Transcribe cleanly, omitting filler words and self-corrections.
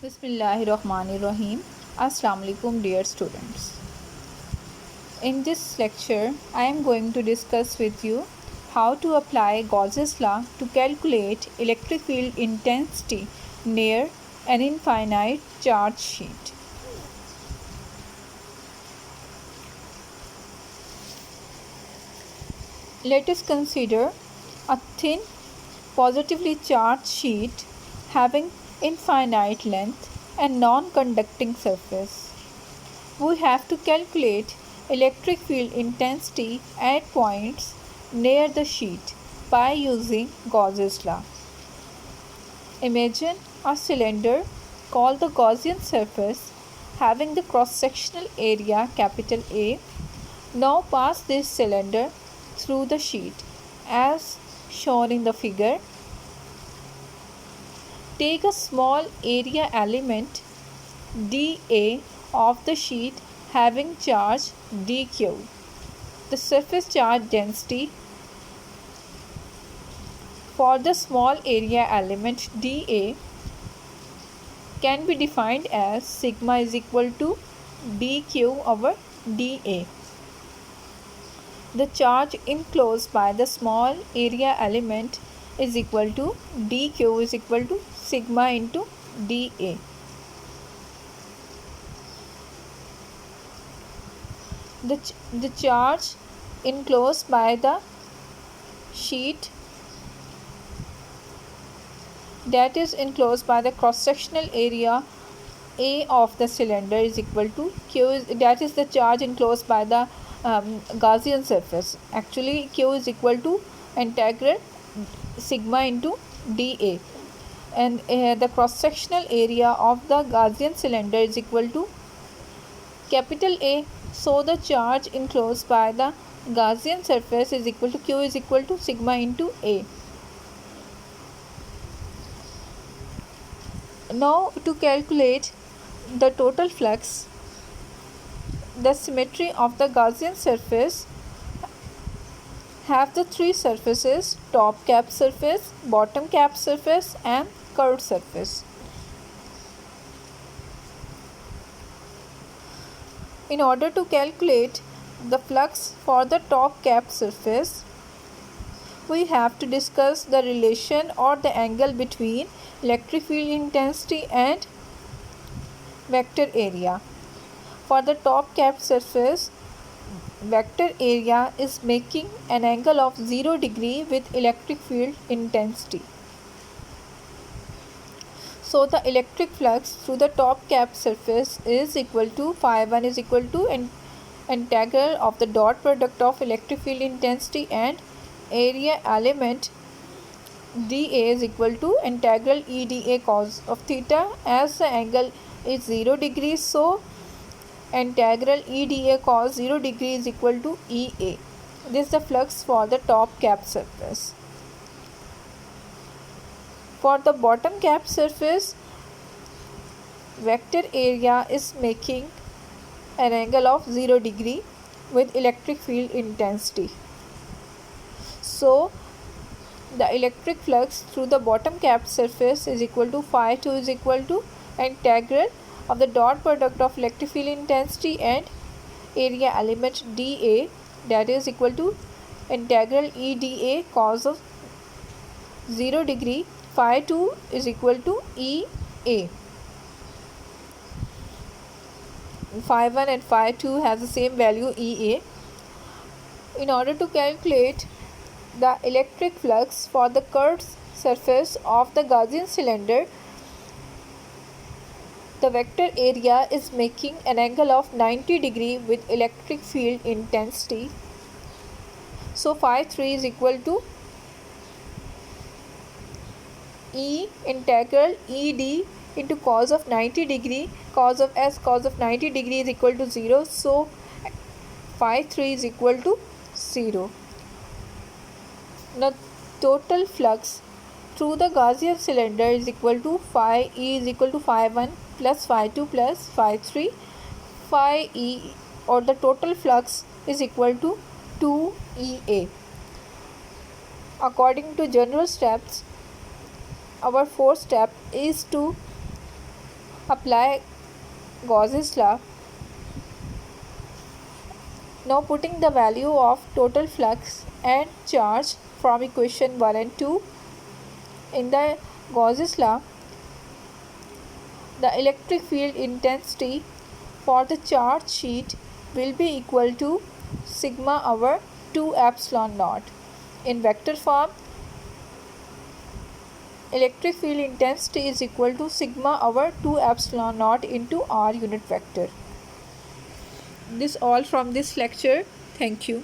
Bismillahirrahmanirrahim. Assalamu alaikum dear students. In this lecture, I am going to discuss with you how to apply Gauss's law to calculate electric field intensity near an infinite charge sheet. Let us consider a thin positively charged sheet having infinite length and non-conducting surface. We have to calculate electric field intensity at points near the sheet by using Gauss's law. Imagine a cylinder called the Gaussian surface having the cross-sectional area capital A. Now pass this cylinder through the sheet as shown in the figure. Take a small area element dA of the sheet having charge dq. The surface charge density for the small area element dA can be defined as sigma is equal to dq over dA. The charge enclosed by the small area element is equal to dq is equal to sigma into dA. The charge enclosed by the sheet, that is enclosed by the cross-sectional area A of the cylinder, is equal to Q, that is the charge enclosed by the Gaussian surface. Actually Q is equal to integral sigma into dA, and the cross-sectional area of the Gaussian cylinder is equal to capital A. So the charge enclosed by the Gaussian surface is equal to Q is equal to sigma into A. Now to calculate the total flux, the symmetry of the Gaussian surface have the three surfaces: top cap surface, bottom cap surface and curved surface. In order to calculate the flux for the top cap surface, we have to discuss the relation or the angle between electric field intensity and vector area. For the top cap surface, vector area is making an angle of 0 degree with electric field intensity. So the electric flux through the top cap surface is equal to phi1 is equal to integral of the dot product of electric field intensity and area element dA is equal to integral EdA cos of theta. As the angle is 0 degrees, so integral EdA cos 0 degree is equal to EA. This is the flux for the top cap surface. For the bottom cap surface, vector area is making an angle of 0 degree with electric field intensity. So the electric flux through the bottom cap surface is equal to phi2 is equal to integral of the dot product of electric field intensity and area element dA, that is equal to integral EdA cos of 0 degree. Phi2 is equal to EA. Phi1 and phi2 has the same value EA. In order to calculate the electric flux for the curved surface of the Gaussian cylinder, the vector area is making an angle of 90 degree with electric field intensity. So phi3 is equal to E integral ED into cos of 90 degree. Cos of 90 degree is equal to 0. So phi3 is equal to 0. Now total flux through the Gaussian cylinder is equal to phi E is equal to phi1 plus phi2 plus phi3. Phi E, or the total flux, is equal to 2EA. According to general steps, our fourth step is to apply Gauss's law. Now putting the value of total flux and charge from equation 1 and 2 in the Gauss's law, the electric field intensity for the charge sheet will be equal to sigma over 2 epsilon naught. In vector form, electric field intensity is equal to sigma over 2 epsilon naught into r unit vector. This all from this lecture. Thank you.